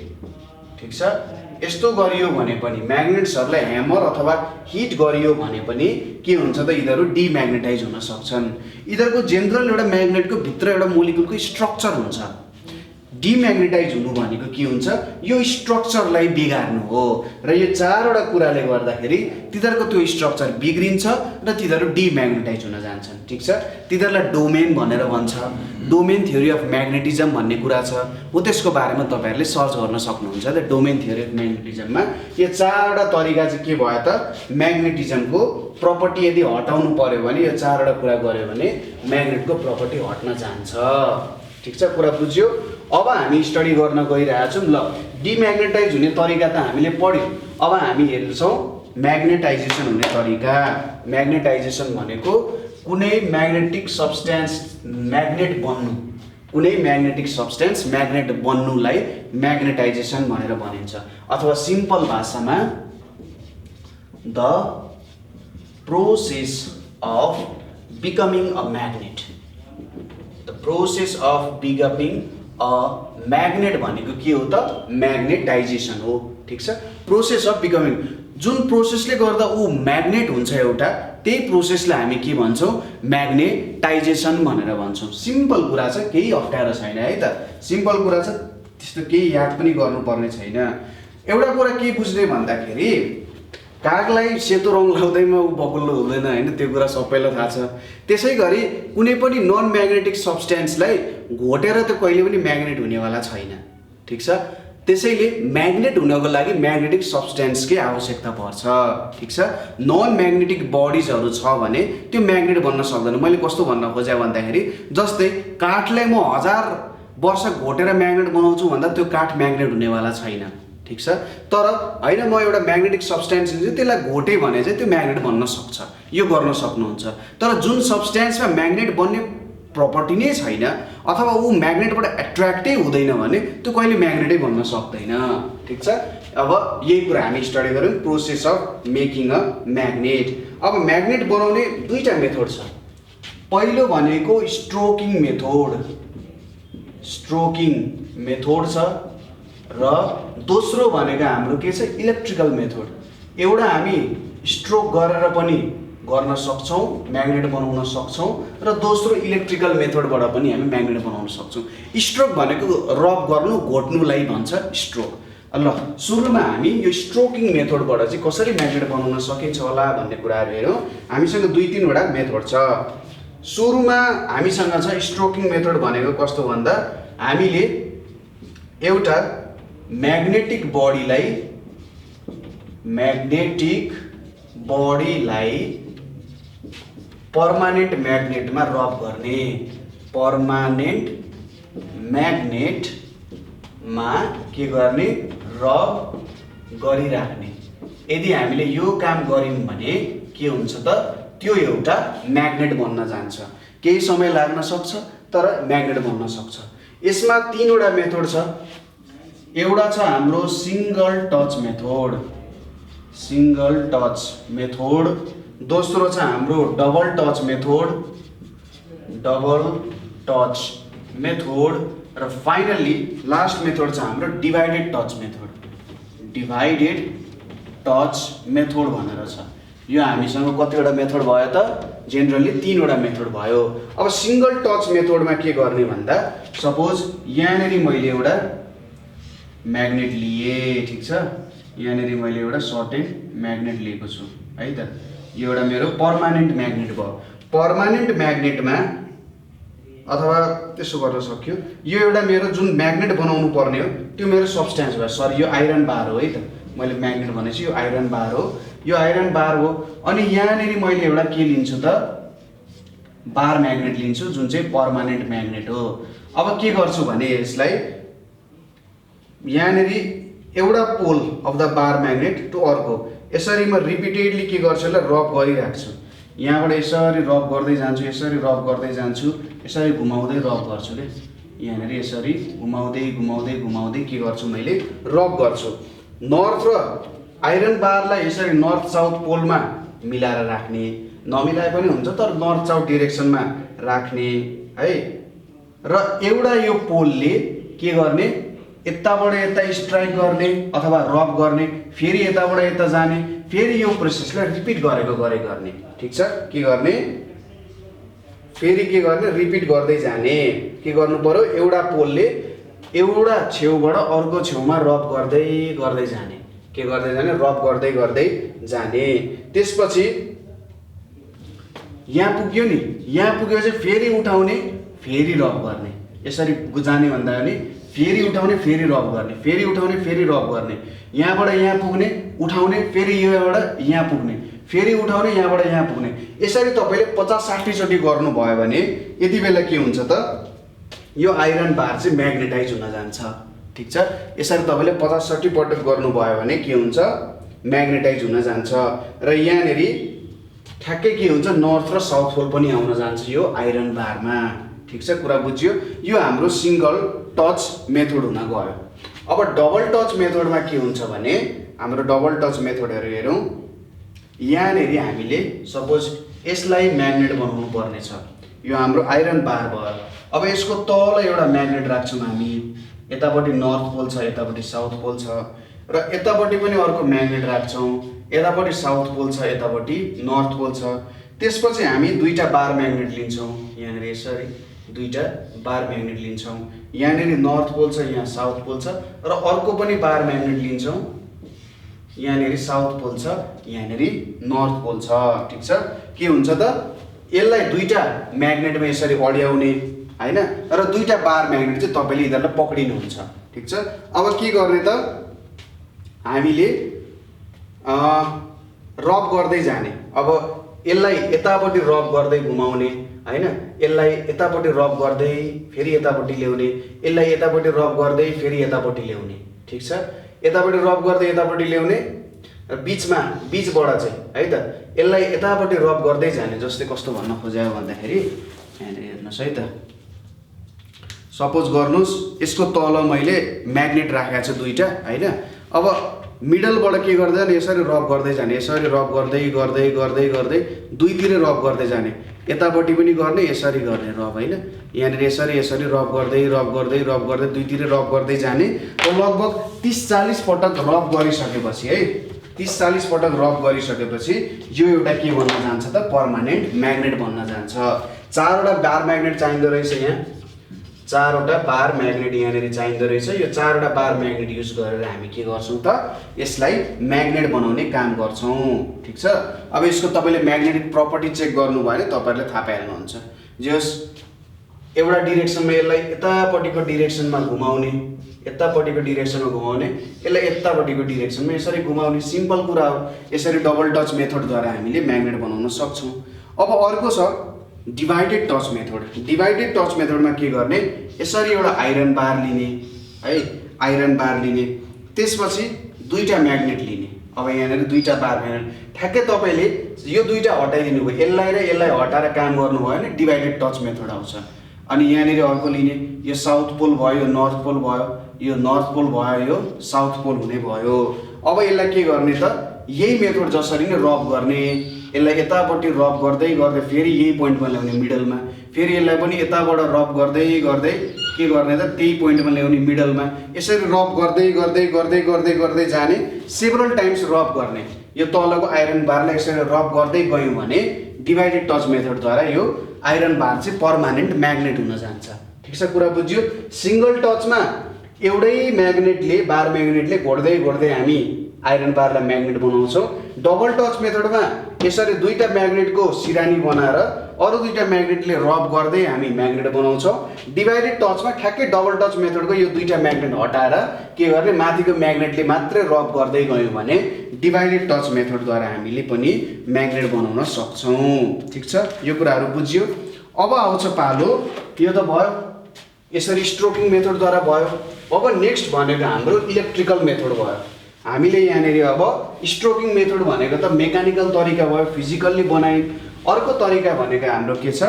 A: ठिक छ, यस्तो गरियो भने पनि म्याग्नेट्सहरूलाई ह्यामर अथवा हिट गरियो भने पनि के हुन्छ त, यिनीहरू डिम्याग्नेटाइज हुन सक्छन्। यिनीहरूको जेनरल एउटा म्याग्नेटको भित्र एउटा मोलिकुलको स्ट्रक्चर हुन्छ, डिम्याग्नेटाइज हुनु भनेको के हुन्छ, यो स्ट्रक्चरलाई बिगार्नु हो र यो चारवटा कुराले गर्दाखेरि तिनीहरूको त्यो स्ट्रक्चर बिग्रिन्छ र तिनीहरू डिम्याग्नेटाइज हुन जान्छन्। ठिक छ, तिनीहरूलाई डोमेन भनेर भन्छ। डोमेन थ्योरी अफ म्याग्नेटिजम भन्ने कुरा छ, हो त्यसको बारेमा तपाईँहरूले सर्च गर्न सक्नुहुन्छ। द डोमेन थ्योरी अफ म्याग्नेटिजममा यो चारवटा तरिका चाहिँ के भयो त, म्याग्नेटिजमको प्रपर्टी यदि हटाउनु पर्यो भने यो चारवटा कुरा गऱ्यो भने म्याग्नेटको प्रपर्टी हट्न जान्छ। ठिक छ, कुरा बुझ्यो। अब हामी स्टडी गर्न गइरहेछौँ। ल, डिम्याग्नेटाइज हुने तरिका त हामीले पढ्यौँ, अब हामी हेर्छौँ म्याग्नेटाइजेसन हुने तरिका। म्याग्नेटाइजेसन भनेको कुनै म्याग्नेटिक सब्सटेन्स म्याग्नेट बन्नु, कुनै म्याग्नेटिक सब्सटेन्स म्याग्नेट बन्नुलाई म्याग्नेटाइजेसन भनेर भनिन्छ, अथवा सिम्पल भाषामा the process of becoming a magnet. The process of becoming a magnet भनेको के हो त, म्याग्नेटाइजेसन हो। ठिक छ, प्रोसेस अफ बिकमिङ, जुन प्रोसेसले गर्दा ऊ म्याग्नेट हुन्छ एउटा, त्यही प्रोसेसलाई हामी के भन्छौँ, म्याग्नेटाइजेसन भनेर भन्छौँ। सिम्पल कुरा छ, केही अप्ठ्यारो छैन है त, सिम्पल कुरा छ, त्यस्तो केही याद पनि गर्नुपर्ने छैन। एउटा कुरा के बुझ्ने भन्दाखेरि कागलाई सेतो रङ लाउँदैमा ऊ बकुल्लो हुँदैन होइन, त्यो कुरा सबैलाई थाहा छ। त्यसै गरी कुनै पनि नन म्याग्नेटिक सब्सटेन्सलाई घोटेर त्यो कहिले पनि म्याग्नेट हुनेवाला छैन। ठिक छ, त्यसैले म्याग्नेट हुनको लागि म्याग्नेटिक सब्सटेन्सकै आवश्यकता पर्छ। ठिक छ, नन म्याग्नेटिक बडिजहरू छ भने त्यो म्याग्नेट बन्न सक्दैन। मैले कस्तो भन्न खोजेँ भन्दाखेरि जस्तै काठलाई म 1000 वर्ष घोटेर म्याग्नेट बनाउँछु भन्दा त्यो काठ म्याग्नेट हुनेवाला छैन। ठिक छ, तर होइन म एउटा म्याग्नेटिक सब्सटेन्स हुन्छ त्यसलाई घोटेँ भने चाहिँ त्यो म्याग्नेट बन्न सक्छ, यो गर्न सक्नुहुन्छ। तर जुन सब्सटेन्समा म्याग्नेट बन्ने प्रपर्टी नै छैन अथवा ऊ म्याग्नेटबाट एट्र्याक्टै हुँदैन भने त्यो कहिले म्याग्नेटै बन्न सक्दैन। ठिक छ, अब यही कुरा हामी स्टडी गरौँ, process of making a magnet. अब म्याग्नेट बनाउने दुईवटा मेथड छ। पहिलो भनेको स्ट्रोकिङ मेथड, स्ट्रोकिङ मेथड छ, र दोस्रो भनेको हाम्रो के छ, इलेक्ट्रिकल मेथड। एउटा हामी स्ट्रोक गरेर पनि गर्न सक्छौँ, म्याग्नेट बनाउन सक्छौँ, र दोस्रो इलेक्ट्रिकल मेथडबाट पनि हामी म्याग्नेट बनाउन सक्छौँ। स्ट्रोक भनेको रब गर्नु, घोट्नुलाई भन्छ स्ट्रोक। ल, सुरुमा हामी यो स्ट्रोकिङ मेथडबाट चाहिँ कसरी म्याग्नेट बनाउन सकिन्छ होला भन्ने कुराहरू हेरौँ। हामीसँग 2-3वटा मेथड छ। सुरुमा हामीसँग छ स्ट्रोकिङ मेथड भनेको कस्तो भन्दा हामीले एउटा म्याग्नेटिक बडीलाई पर्मानेन्ट म्याग्नेटमा रब गर्ने, पर्मानेन्ट म्याग्नेटमा के गर्ने, रब गरिराख्ने। यदि हामीले यो काम गऱ्यौँ भने के हुन्छ त, त्यो एउटा म्याग्नेट बन्न जान्छ। केही समय लाग्न सक्छ तर म्याग्नेट बन्न सक्छ। यसमा 3वटा मेथड छ। एउटा छ हाम्रो single touch method, single touch method. दोस्रो छ हाम्रो double touch method, double touch method, र फाइनली लास्ट मेथड छ हाम्रो divided touch method, divided touch method भनेर छ। यो हामीसँग कतिवटा मेथड भयो त, जेनरली 3वटा मेथड भयो। अब सिंगल टच मेथडमा के गर्ने भन्दा सपोज यहाँनिर मैले एउटा म्याग्नेट लिए। ठिक छ, यहाँनिर मैले एउटा सर्टेन म्याग्नेट लिएको छु है त, यो एउटा मेरो पर्मानेन्ट म्याग्नेट भयो। पर्मानेन्ट म्याग्नेटमा अथवा त्यसो गर्न सक्यो, यो एउटा मेरो जुन म्याग्नेट बनाउनु पर्ने हो त्यो मेरो सब्सटेन्स भयो। सरी, यो आइरन बार हो है त, मैले म्याग्नेट भनेपछि यो आइरन बार हो, यो आइरन बार हो। अनि यहाँनिर मैले एउटा के लिन्छु त, बार म्याग्नेट लिन्छु जुन चाहिँ पर्मानेन्ट म्याग्नेट हो। अब के गर्छु भने यसलाई यहाँनिर एउटा pole of the bar magnet to अर्को यसरी म रिपिटेडली के गर्छु, यसलाई रब गरिराख्छु। यहाँबाट यसरी रब गर्दै जान्छु, यसरी रब गर्दै जान्छु, यसरी घुमाउँदै रब गर्छु के, यहाँनिर यसरी घुमाउँदै घुमाउँदै घुमाउँदै के गर्छु, मैले रब गर्छु। नर्थ र आइरन बारलाई यसरी नर्थ साउथ पोलमा मिलाएर राख्ने, नमिलाए पनि हुन्छ तर नर्थ साउथ डिरेक्सनमा राख्ने है। र एउटा यो पोलले के गर्ने, यताबाट यता स्ट्राइक गर्ने अथवा रब गर्ने, फेरि यताबाट यता जाने, फेरि यो प्रोसेसलाई रिपिट गरेको गर्ने। ठिक छ, के गर्ने, फेरि के गर्ने, रिपिट गर्दै जाने। के गर्नु पर्यो, एउटा पोलले एउटा छेउबाट अर्को छेउमा रब गर्दै गर्दै जाने, के गर्दै जाने, रब गर्दै गर्दै जाने। त्यसपछि यहाँ पुग्यो नि, यहाँ पुगेपछि फेरि उठाउने फेरि रब गर्ने, यसरी जाने भन्दा पनि फेरि उठाउने फेरि रब गर्ने, फेरि उठाउने फेरि रब गर्ने, यहाँबाट यहाँ पुग्ने उठाउने फेरि यहाँबाट यहाँ पुग्ने, फेरि उठाउने यहाँबाट यहाँ पुग्ने। यसरी तपाईँले 50-60 चोटि गर्नुभयो भने यति बेला के हुन्छ त, यो आइरन बार चाहिँ म्याग्नेटाइज हुन जान्छ। ठिक छ, यसरी तपाईँले 50-60 पटक गर्नुभयो भने के हुन्छ, म्याग्नेटाइज हुन जान्छ। र यहाँनिर ठ्याक्कै के हुन्छ, नर्थ र साउथ पोल पनि आउन जान्छ यो आइरन बारमा। ठिक छ, कुरा बुझ्यो। यो हाम्रो सिंगल टच मेथड हुन गयो। अब डबल टच मेथडमा के हुन्छ भने, हाम्रो डबल टच मेथडहरू हेरौँ। यहाँनिर हामीले सपोज यसलाई म्याग्नेट बनाउनु पर्ने छ, यो हाम्रो आइरन बार भयो। अब यसको तल एउटा म्याग्नेट राख्छौँ हामी, यतापट्टि नर्थ पोल छ, यतापट्टि साउथ पोल छ, र यतापट्टि पनि अर्को म्याग्नेट राख्छौँ, यतापट्टि साउथ पोल छ, यतापट्टि नर्थ पोल छ। त्यसपछि हामी दुईटा बार म्याग्नेट लिन्छौँ, यहाँनिर यसरी दुईटा बार म्याग्नेट लिन्छौँ, यहाँनिर नर्थ पोल छ, यहाँ साउथ पोल छ, र अर्को पनि बार म्याग्नेट लिन्छौँ, यहाँनिर साउथ पोल छ, यहाँनिर नर्थ पोल छ। ठिक छ, के हुन्छ त, यसलाई दुईटा म्याग्नेटमा यसरी अड्याउने हैन, र दुईटा बार म्याग्नेट चाहिँ तपाईँले यिनीहरूलाई पक्रिनुहुन्छ। ठिक छ, अब के गर्ने त, हामीले रब गर्दै जाने। अब यसलाई यतापट्टि रब गर्दै घुमाउने हैन, यसलाई यतापट्टि रब गर्दै फेरि यतापट्टि ल्याउने, यसलाई यतापट्टि रब गर्दै फेरि यतापट्टि ल्याउने। ठिक छ, यतापट्टि रब गर्दै यतापट्टि ल्याउने, र बिचमा बिचबाट चाहिँ है त यसलाई यतापट्टि रब गर्दै जाने। जस्तै कस्तो भन्न खोज्यो भन्दाखेरि यहाँनिर हेर्नुहोस् है त, सपोज गर्नुहोस् यसको तल मैले म्याग्नेट राखेको छु दुईटा हैन। अब मिडलबाट के गर्दै जाने, यसरी रब गर्दै जाने, यसरी रब गर्दै गर्दै गर्दै गर्दै दुईतिर रब गर्दै जाने, यतापट्टि पनि गर्ने यसरी गर्ने रब हैन, यहाँनिर यसरी यसरी रब गर्दै रब गर्दै रब गर्दै दुईतिर रब गर्दै जाने। र लगभग 30-40 पटक रब गरिसकेपछि है, 30-40 पटक रब गरिसकेपछि यो एउटा के बन्न जान्छ त, पर्मानेन्ट म्याग्नेट बन्न जान्छ। 4वटा बार म्याग्नेट चाहिँदो रहेछ, यहाँ 4वटा बार म्याग्नेट यहाँनिर चाहिँदो रहेछ। यो 4वटा बार म्याग्नेट युज गरेर हामी के गर्छौँ त, यसलाई म्याग्नेट बनाउने काम गर्छौँ। ठिक छ, अब यसको तपाईँले म्याग्नेटिक प्रपर्टी चेक गर्नुभयो भने तपाईँहरूले थाहा पाइहाल्नुहुन्छ। जस एउटा डिरेक्सनमा यसलाई यतापट्टिको डिरेक्सनमा घुमाउने, यतापट्टिको डिरेक्सनमा घुमाउने, यसलाई यतापट्टिको डिरेक्सनमा यसरी घुमाउने, सिम्पल कुरा हो। यसरी डबल टच मेथडद्वारा हामीले म्याग्नेट बनाउन सक्छौँ। अब अर्को छ divided touch method. Divided touch मेथडमा के गर्ने, यसरी एउटा आइरन बार लिने है, आइरन बार लिने, त्यसपछि दुईटा म्याग्नेट लिने। अब यहाँनिर दुईटा बार म्याग्नेट ठ्याक्कै तपाईँले यो दुईटा हटाइदिनु भयो, यसलाई र यसलाई हटाएर काम गर्नुभयो भने डिभाइडेड टच मेथड आउँछ। अनि यहाँनिर अर्को लिने, यो साउथ पोल भयो, यो नर्थ पोल भयो, यो नर्थ पोल भयो, यो साउथ पोल हुने भयो। अब यसलाई के गर्ने त, यही मेथड जसरी नै रब गर्ने, यसलाई यतापट्टि रब गर्दै गर्दै फेरि यही पोइन्टमा ल्याउने मिडलमा, फेरि यसलाई पनि यताबाट रब गर्दै गर्दै के गर्ने त, त्यही पोइन्टमा ल्याउने मिडलमा, यसरी रब गर्दै गर्दै गर्दै गर्दै गर्दै जाने, सेभरल टाइम्स रब गर्ने। यो तलको आइरन बारलाई यसरी रब गर्दै गयौँ भने डिभाइडेड टच मेथडद्वारा यो आइरन बार चाहिँ पर्मानेन्ट म्याग्नेट हुन जान्छ। ठिक छ, कुरा बुझ्यो। सिंगल टचमा एउटै म्याग्नेटले, बार म्याग्नेटले घोड्दै घोड्दै हामी आइरन बारलाई म्याग्नेट बनाउँछौँ। डबल टच मेथडमा यसरी दुईटा म्याग्नेटको सिरानी बनाएर अरू दुईटा म्याग्नेटले रब गर्दै हामी म्याग्नेट बनाउँछौँ। डिभाइडेड टचमा ठ्याक्कै डबल टच मेथडको यो दुईटा म्याग्नेट हटाएर के गर्ने, माथिको म्याग्नेटले मात्रै रब गर्दै गयौँ भने डिभाइडेड टच मेथडद्वारा हामीले पनि म्याग्नेट बनाउन सक्छौँ। ठिक छ, यो कुराहरू बुझ्यो। अब आउँछ पालो, यो त भयो यसरी स्ट्रोकिङ मेथडद्वारा भयो। अब नेक्स्ट भनेको हाम्रो इलेक्ट्रिकल मेथड भयो। हामीले यहाँनिर अब स्ट्रोकिङ मेथड भनेको त मेकानिकल तरिका भयो, फिजिकल्ली बनाए। अर्को तरिका भनेको हाम्रो के छ,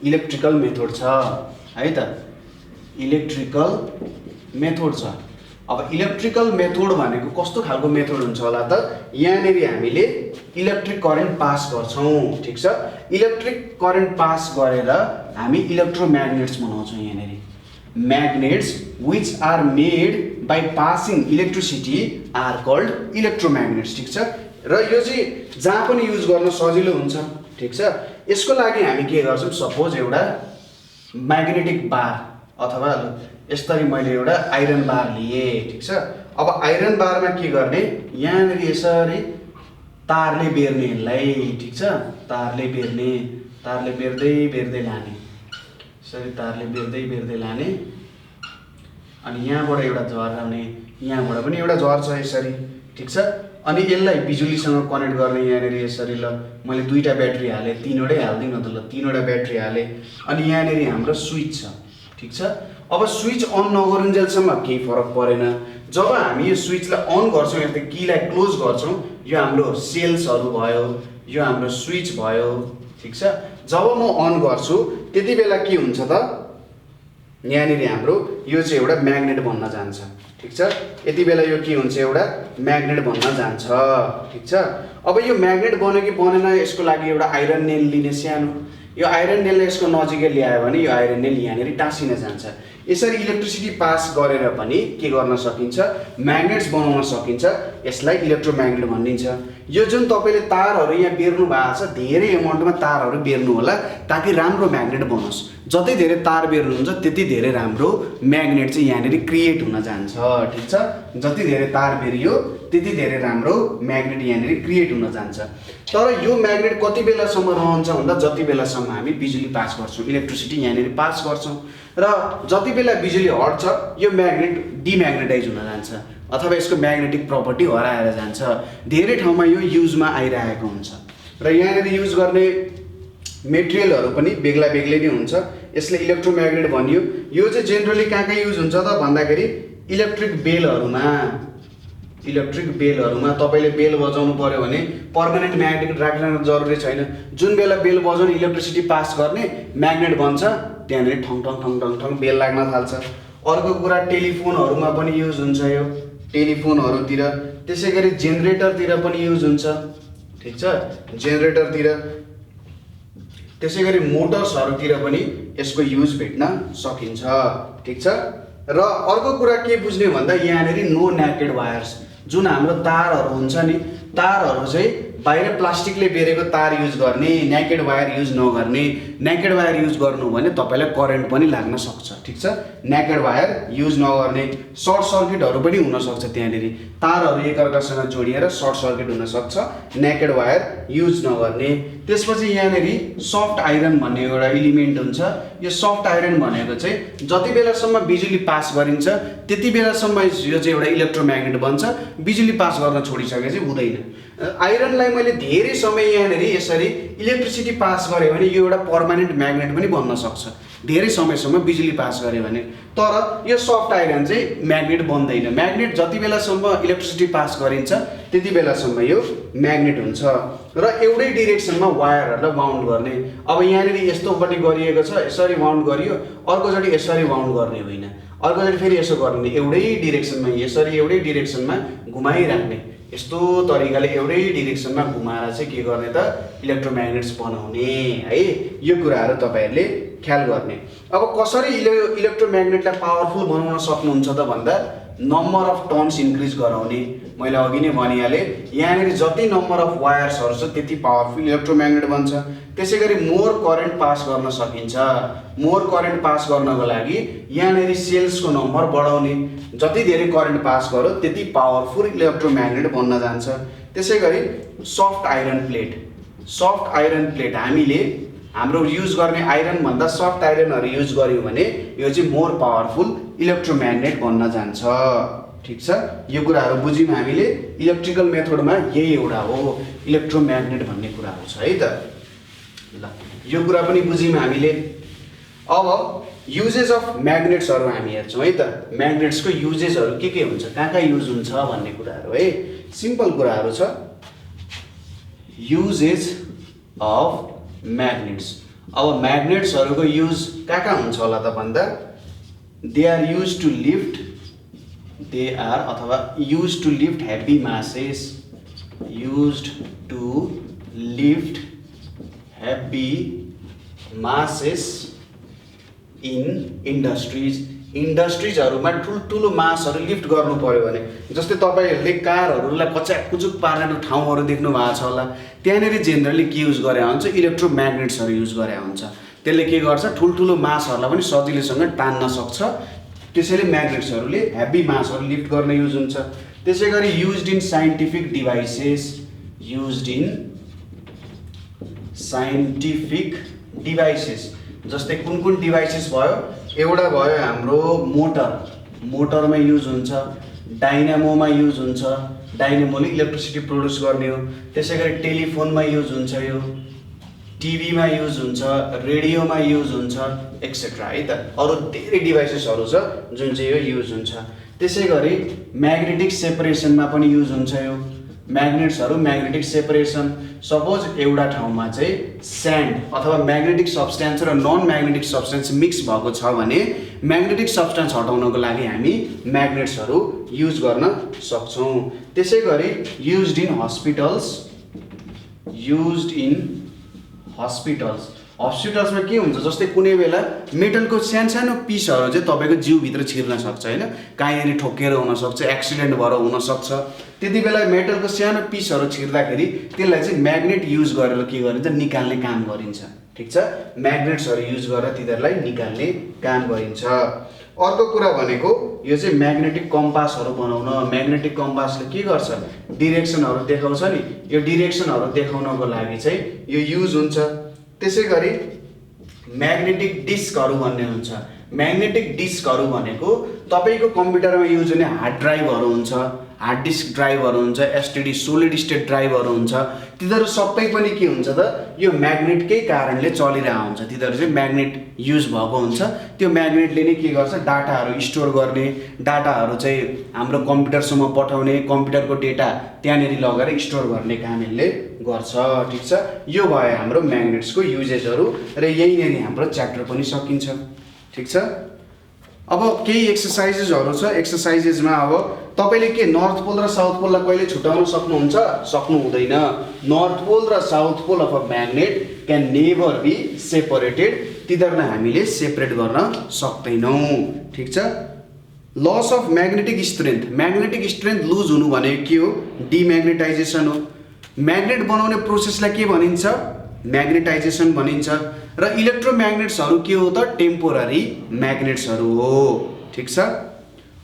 A: इलेक्ट्रिकल मेथड छ है त, इलेक्ट्रिकल मेथड छ। अब इलेक्ट्रिकल मेथड भनेको कस्तो खालको मेथड हुन्छ होला त, यहाँनिर हामीले इलेक्ट्रिक करेन्ट पास गर्छौँ। ठिक छ, इलेक्ट्रिक करेन्ट पास गरेर हामी इलेक्ट्रोम्याग्नेट्स बनाउँछौँ। यहाँनिर magnets which are made by passing electricity are called electromagnets. ठिक छ, र यो चाहिँ जहाँ पनि युज गर्न सजिलो हुन्छ। ठिक छ, यसको लागि हामी के गर्छौँ, सपोज एउटा म्याग्नेटिक बार अथवा यसरी मैले एउटा आइरन बार लिएँ, ठिक छ। अब आइरन बारमा के गर्ने, यहाँनिर यसरी तारले बेर्ने यसलाई, ठिक छ। तारले बेर्दै बेर्दै लाने, यसरी तारले बेर्दै लाने, अनि यहाँबाट एउटा झर्ने, यहाँबाट पनि एउटा झर्छ यसरी, ठिक छ। अनि यसलाई बिजुलीसँग कनेक्ट गर्ने यहाँनिर यसरी। ल मैले 2टा ब्याट्री हालेँ, 3वटै हाल्दिनँ त। ल 3वटा ब्याट्री हालेँ, अनि यहाँनिर हाम्रो स्विच छ, ठिक छ। अब स्विच अन नगरुन्जेलसम्म केही फरक परेन। जब हामी यो स्विचलाई अन गर्छौँ, यस्तै कीलाई क्लोज गर्छौँ, यो हाम्रो सेल्सहरू भयो, यो हाम्रो स्विच भयो, ठिक छ। जब म अन गर्छु त्यति बेला के हुन्छ त, यहाँनिर हाम्रो यो चाहिँ एउटा म्याग्नेट बन्न जान्छ, ठिक छ। यति बेला यो के हुन्छ, एउटा म्याग्नेट बन्न जान्छ, ठिक छ। अब यो म्याग्नेट बन्यो कि बनेन, यसको लागि एउटा आइरन नेल लिने सानो। यो आइरन नेलले यसको नजिकै ल्यायो भने यो आइरन नेल यहाँनिर टाँसिन जान्छ। यसरी इलेक्ट्रिसिटी पास गरेर पनि के गर्न सकिन्छ, म्याग्नेट्स बनाउन सकिन्छ। यसलाई इलेक्ट्रोम्याग्नेट भनिन्छ। यो जुन तपाईँले तारहरू यहाँ बेर्नु भएको छ, धेरै एमाउन्टमा तारहरू बेर्नु होला ताकि राम्रो म्याग्नेट बनोस्। जति धेरै तार बेर्नुहुन्छ त्यति धेरै राम्रो म्याग्नेट चाहिँ यहाँनिर क्रिएट हुन जान्छ, ठिक छ। जति धेरै तार बेरियो त्यति धेरै राम्रो म्याग्नेट यहाँनिर क्रिएट हुन जान्छ। तर यो म्याग्नेट कति बेलासम्म रहन्छ भन्दा जति बेलासम्म हामी बिजुली पास गर्छौँ, इलेक्ट्रिसिटी यहाँनिर पास गर्छौँ। र जति बेला बिजुली हट्छ यो म्याग्नेट डिम्याग्नेटाइज हुन जान्छ अथवा यसको म्याग्नेटिक प्रपर्टी हराएर जान्छ। धेरै ठाउँमा यो युजमा आइरहेको हुन्छ। र यहाँनिर युज गर्ने मेटेरियलहरू पनि बेग्ला बेग्लै नै हुन्छ। यसले इलेक्ट्रोम्याग्नेट भनियो। यो चाहिँ जेनरली कहाँ युज हुन्छ त भन्दाखेरि इलेक्ट्रिक बेलहरूमा तपाईँले बेल बजाउनु पर्यो भने पर्मानेन्ट म्याग्नेट राख्न जरुरी छैन। जुन बेला बेल बजाउने इलेक्ट्रिसिटी पास गर्ने म्याग्नेट बन्छ, त्यहाँनिर ठङ ठङ ठङ ठङ ठङ बेल लाग्न थाल्छ। अर्को कुरा टेलिफोनहरूमा पनि युज हुन्छ यो, टेलिफोनहरूतिर। त्यसै गरी जेनेरेटरतिर पनि युज हुन्छ, ठिक छ, जेनेरेटरतिर। त्यसै गरी मोटर्सहरूतिर पनि यसको युज भेट्न सकिन्छ, ठिक छ। र अर्को कुरा के बुझ्ने भन्दा यहाँनिर नो न्याकेड वायर्स, जुन हाम्रो तारहरू हुन्छ नि, तारहरू चाहिँ बाहिर प्लास्टिकले बेरेको तार युज गर्ने, न्याकेड वायर युज नगर्ने। न्याकेड वायर युज गर्नु भने तपाईँलाई करेन्ट पनि लाग्न सक्छ, ठिक छ। न्याकेड वायर युज नगर्ने, सर्ट सर्किटहरू पनि हुनसक्छ। त्यहाँनिर तारहरू एकअर्कासँग जोडिएर सर्ट सर्किट हुनसक्छ, न्याकेड वायर युज नगर्ने। त्यसपछि यहाँनिर सफ्ट आइरन भन्ने एउटा इलिमेन्ट हुन्छ। यो सफ्ट आइरन भनेको चाहिँ जति बेलासम्म बिजुली पास गरिन्छ त्यति बेलासम्म यो चाहिँ एउटा इलेक्ट्रोम्याग्नेट बन्छ। बिजुली पास गर्न छोडिसकेपछि हुँदैन। आइरनलाई मैले धेरै समय यहाँनिर यसरी इलेक्ट्रिसिटी पास गरेँ भने यो एउटा पर्मानेन्ट म्याग्नेट पनि बन्न सक्छ, धेरै समयसम्म बिजुली पास गऱ्यो भने। तर यो सफ्ट आइरन चाहिँ म्याग्नेट बन्दैन। म्याग्नेट जति बेलासम्म इलेक्ट्रिसिटी पास गरिन्छ त्यति बेलासम्म यो म्याग्नेट हुन्छ। र एउटै डिरेक्सनमा वायरहरूलाई वाउन्ड गर्ने। अब यहाँनिर यस्तोपट्टि गरिएको छ, यसरी वाउन्ड गरियो, अर्कोचोटि यसरी वाउन्ड गर्ने होइन, अर्कोचोटि फेरि यसो गर्ने, एउटै डिरेक्सनमा यसरी एउटै डिरेक्सनमा घुमाइराख्ने। यस्तो तरिकाले एउटै डिरेक्सनमा घुमाएर चाहिँ के गर्ने त, इलेक्ट्रोम्याग्नेट्स बनाउने है। यो कुराहरू तपाईँहरूले ख्याल गर्ने। अब कसरी इलेक्ट्रोम्याग्नेटलाई पावरफुल बनाउन सक्नुहुन्छ त भन्दा नम्बर अफ टर्न्स इन्क्रिज गराउने। मैले अघि नै भनिहालेँ, यहाँनिर जति नम्बर अफ वायर्सहरू छ त्यति पावरफुल इलेक्ट्रोम्याग्नेट बन्छ। त्यसै गरी मोर करेन्ट पास गर्न सकिन्छ। मोर करेन्ट पास गर्नको लागि यहाँनिर सेल्सको नम्बर बढाउने। जति धेरै करेन्ट पास गर्यो त्यति पावरफुल इलेक्ट्रोम्याग्नेट बन्न जान्छ। त्यसै गरी soft iron plate, soft iron plate हामीले हाम्रो युज गर्ने आइरनभन्दा सफ्ट आइरनहरू युज गऱ्यौँ भने यो चाहिँ मोर पावरफुल इलेक्ट्रोम्याग्नेट बन्न जान्छ, ठिक छ। यो कुराहरू बुझ्यौँ हामीले। इलेक्ट्रिकल मेथडमा यही एउटा हो, इलेक्ट्रोम्याग्नेट भन्ने कुराहरू छ है त। ल यो कुरा पनि बुझ्यौँ हामीले। अब युजेस अफ म्याग्नेट्सहरू हामी हेर्छौँ है त। म्याग्नेट्सको युजेसहरू के हुन्छ, कहाँ युज हुन्छ भन्ने कुराहरू है। सिम्पल कुराहरू छ। Uses of magnets. अब म्याग्नेट्सहरूको युज कहाँ हुन्छ होला त भन्दा they are use to lift, they are अथवा use to lift heavy masses, used to lift heavy masses in industries. इन्डस्ट्रिजहरूमा ठुल्ठुलो मासहरू लिफ्ट गर्नु पर्यो भने, जस्तै तपाईँहरूले कारहरूलाई कच्याकुचुक पार्ने ठाउँहरू देख्नु भएको छ होला, त्यहाँनिर जेनरली के युज गरे हुन्छ, इलेक्ट्रोम्याग्नेट्सहरू युज गरे हुन्छ। त्यसले के गर्छ, ठुल्ठुलो मासहरूलाई पनि सजिलैसँग तान्न सक्छ। त्यसैले म्याग्नेट्सहरूले हेभी मासहरू लिफ्ट गर्न युज हुन्छ। त्यसै गरी युज्ड इन साइन्टिफिक डिभाइसेस जस्तै कुन डिभाइसेस भयो, एउटा भयो हाम्रो मोटरमा युज हुन्छ, डाइनामोमा युज हुन्छ, डाइनामोले इलेक्ट्रिसिटी प्रोड्युस गर्ने हो। त्यसै गरी टेलिफोनमा युज हुन्छ, यो टिभीमा युज हुन्छ, रेडियोमा युज हुन्छ एक्सेट्रा है त। अरू धेरै डिभाइसेसहरू छ जुन चाहिँ यो युज हुन्छ। त्यसै गरी म्याग्नेटिक सेपरेसनमा पनि युज हुन्छ यो म्याग्नेट्सहरू। म्याग्नेटिक सेपरेसन सपोज एउटा ठाउँमा चाहिँ स्यान्ड अथवा म्याग्नेटिक सब्सटेन्स र नन म्याग्नेटिक सब्सटेन्स मिक्स भएको छ भने म्याग्नेटिक सब्सटेन्स हटाउनको लागि हामी म्याग्नेट्सहरू युज गर्न सक्छौँ। त्यसै गरी युज्ड इन हस्पिटल्समा के हुन्छ, जस्तै कुनै बेला मेटलको सानो पिसहरू चाहिँ तपाईँको जिउभित्र छिर्न सक्छ होइन, कहीँनिर ठोकेर हुनसक्छ, एक्सिडेन्ट भएर हुनसक्छ। त्यति बेला मेटलको सानो पिसहरू छिर्दाखेरि त्यसलाई चाहिँ म्याग्नेट युज गरेर के गरिन्छ, निकाल्ने काम गरिन्छ। ठिक छ, म्याग्नेट्सहरू युज गरेर तिनीहरूलाई निकाल्ने काम गरिन्छ। अर्को कुरा भनेको यो चाहिँ म्याग्नेटिक कम्पासहरू बनाउन। म्याग्नेटिक कम्पासले के गर्छ, डिरेक्सनहरू देखाउँछ नि, यो डिरेक्सनहरू देखाउनको लागि चाहिँ यो युज हुन्छ। त्यसै गरी म्याग्नेटिक डिस्कहरू भन्ने हुन्छ। म्याग्नेटिक डिस्कहरू भनेको तपाईँको कम्प्युटरमा युज हुने हार्ड ड्राइभहरू हुन्छ, हार्ड डिस्क ड्राइभहरू हुन्छ, एसटिडी सोलिड स्टेट ड्राइभहरू हुन्छ। तिनीहरू सबै पनि के हुन्छ त, यो म्याग्नेटकै कारणले चलिरहेको हुन्छ। तिनीहरू चाहिँ म्याग्नेट युज भएको हुन्छ। त्यो म्याग्नेटले नै के गर्छ, डाटाहरू स्टोर गर्ने, डाटाहरू चाहिँ हाम्रो कम्प्युटरसम्म पठाउने, कम्प्युटरको डेटा त्यहाँनिर लगेर स्टोर गर्ने काम यसले गर्छ। ठिक छ, यो भयो हाम्रो म्याग्नेट्सको युजेसहरू र यहीँनिर हाम्रो च्याप्टर पनि सकिन्छ। ठिक छ, अब केही एक्सर्साइजेसहरू छ। एक्सर्साइजेसमा अब तपाईँले के नर्थ पोल र साउथ पोललाई कहिले छुट्याउन सक्नुहुन्छ, सक्नु हुँदैन। नर्थ पोल र south pole of a magnet can never be separated. तिनीहरूलाई हामीले सेपरेट गर्न सक्दैनौँ। ठिक छ, loss of magnetic strength lose हुनु भनेको के हो, डिम्याग्नेटाइजेसन हो। म्याग्नेट बनाउने प्रोसेसलाई के भनिन्छ, म्याग्नेटाइजेसन भनिन्छ। र इलेक्ट्रोम्याग्नेट्सहरू के हो त, टेम्पोररी म्याग्नेट्सहरू हो। ठिक छ,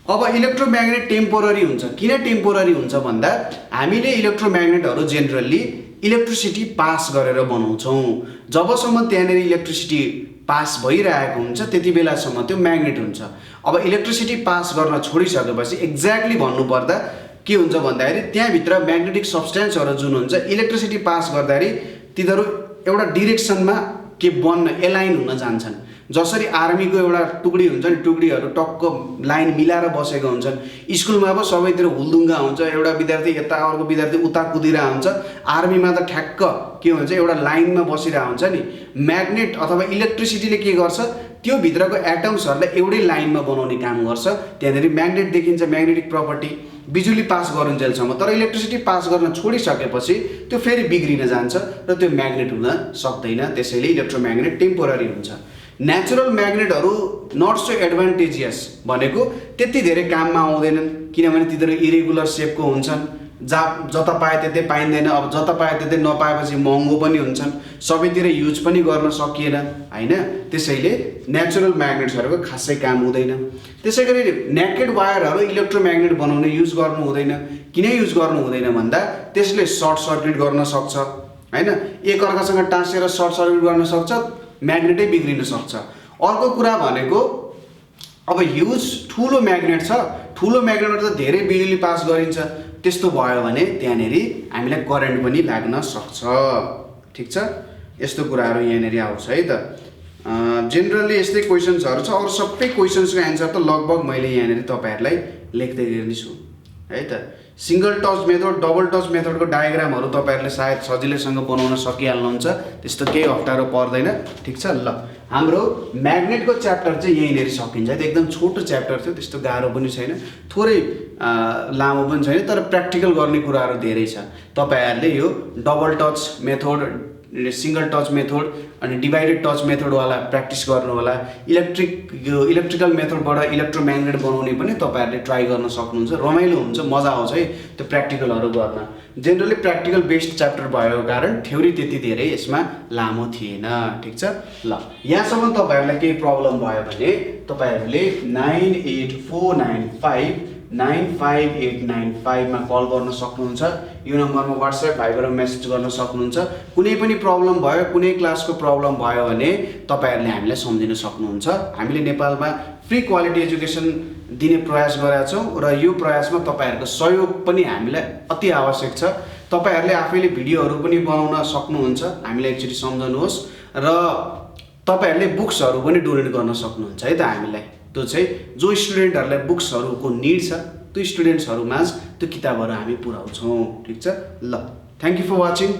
A: अब इलेक्ट्रोम्याग्नेट टेम्पोररी हुन्छ। किन टेम्पोररी हुन्छ भन्दा हामीले इलेक्ट्रोम्याग्नेटहरू जेनरली इलेक्ट्रिसिटी पास गरेर बनाउँछौँ। जबसम्म त्यहाँनिर इलेक्ट्रिसिटी पास भइरहेको हुन्छ त्यति बेलासम्म त्यो म्याग्नेट हुन्छ। अब इलेक्ट्रिसिटी पास गर्न छोडिसकेपछि एक्ज्याक्टली भन्नुपर्दा के हुन्छ भन्दाखेरि त्यहाँभित्र म्याग्नेटिक सब्सटेन्सहरू जुन हुन्छ इलेक्ट्रिसिटी पास गर्दाखेरि तिनीहरू एउटा डिरेक्सनमा के बन्न एलाइन हुन जान्छन्। जसरी आर्मीको एउटा टुकडी हुन्छ नि, टुकडीहरू टक्क लाइन मिलाएर बसेको हुन्छन्। स्कुलमा अब सबैतिर हुलदुङ्गा हुन्छ, एउटा विद्यार्थी यता अर्को विद्यार्थी उता कुदिरहेको हुन्छ। आर्मीमा त ठ्याक्क के हुन्छ, एउटा लाइनमा बसिरहेको हुन्छ नि। म्याग्नेट अथवा इलेक्ट्रिसिटीले के गर्छ, त्यो भित्रको एटम्सहरूलाई एउटै लाइनमा बनाउने काम गर्छ। त्यहाँनिर म्याग्नेट देखिन्छ, म्याग्नेटिक प्रपर्टी बिजुली पास गरुन्जेलसम्म। तर इलेक्ट्रिसिटी पास गर्न छोडिसकेपछि त्यो फेरि बिग्रिन जान्छ र त्यो म्याग्नेट हुन सक्दैन। त्यसैले इलेक्ट्रोम्याग्नेट टेम्पोररी हुन्छ। नेचुरल म्याग्नेटहरू नट सो एडभान्टेजियस भनेको त्यति धेरै काममा आउँदैनन्, किनभने तिनीहरू इरेगुलर सेपको हुन्छन्। जता पाए त्यतै पाइँदैन। अब जता पाए त्यतै नपाएपछि महँगो पनि हुन्छन्, सबैतिर युज पनि गर्न सकिएन होइन। त्यसैले नेचुरल म्याग्नेट्सहरूको खासै काम हुँदैन। त्यसै गरी नेकेड वायरहरू इलेक्ट्रोम्याग्नेट बनाउने युज गर्नु हुँदैन। किन युज गर्नु हुँदैन भन्दा त्यसले सर्ट सर्किट गर्न सक्छ होइन, एकअर्कासँग टाँसेर सर्ट सर्किट गर्न सक्छ, म्याग्नेटै बिग्रिन सक्छ। अर्को कुरा भनेको अब ह्युज ठुलो म्याग्नेट छ, ठुलो म्याग्नेटबाट त धेरै बिजुली पास गरिन्छ। त्यस्तो भयो भने त्यहाँनिर हामीलाई करेन्ट पनि लाग्न सक्छ। ठिक छ, यस्तो कुराहरू यहाँनिर आउँछ है त। जेनरली यस्तै क्वेसन्सहरू छ। अरू सबै क्वेसन्सको एन्सर त लगभग मैले यहाँनिर तपाईँहरूलाई लेख्दै दिनेछु है त। Single touch method, double touch मेथडको डायग्रामहरू तपाईँहरूले सायद सजिलैसँग बनाउन सकिहाल्नुहुन्छ, त्यस्तो केही अप्ठ्यारो पर्दैन। ठिक छ, ल हाम्रो म्याग्नेटको च्याप्टर चाहिँ यहीँनिर सकिन्छ। एकदम छोटो च्याप्टर थियो, त्यस्तो गाह्रो पनि छैन, थोरै लामो पनि छैन, तर प्र्याक्टिकल गर्ने कुराहरू धेरै छ। तपाईँहरूले यो double touch method, single touch method अनि डिभाइडेड टच मेथडवाला प्र्याक्टिस गर्नु होला। इलेक्ट्रिकल मेथडबाट इलेक्ट्रोम्याग्नेट बनाउने पनि तपाईँहरूले ट्राई गर्न सक्नुहुन्छ। रमाइलो हुन्छ, मजा आउँछ है त्यो प्र्याक्टिकलहरू गर्न। जेनरली प्र्याक्टिकल बेस्ड च्याप्टर भएको कारण थ्योरी त्यति धेरै यसमा लामो थिएन। ठिक छ ल, यहाँसम्म तपाईँहरूलाई केही प्रब्लम भयो भने तपाईँहरूले 9849595895 मा कल गर्न सक्नुहुन्छ। यो नम्बरमा व्हाट्सएप भाइबरमा मेसेज गर्न सक्नुहुन्छ। कुनै पनि प्रब्लम भयो, कुनै क्लासको प्रब्लम भयो भने तपाईँहरूले हामीलाई सम्झिन सक्नुहुन्छ। हामीले नेपालमा फ्री क्वालिटी एजुकेसन दिने प्रयास गरेका छौँ र यो प्रयासमा तपाईँहरूको सहयोग पनि हामीलाई अति आवश्यक छ। तपाईँहरूले आफैले भिडियोहरू पनि बनाउन सक्नुहुन्छ, हामीलाई एकचोटि सम्झनुहोस्। र तपाईँहरूले बुक्सहरू पनि डोनेट गर्न सक्नुहुन्छ है त हामीलाई। त्यो चाहिँ जो स्टुडेन्टहरूलाई बुक्सहरूको निड छ त्यो स्टुडेन्ट्सहरूमा त्यो किताबहरू हामी पुर्याउँछौँ। ठिक छ ल, थ्याङ्क यू फर वाचिङ।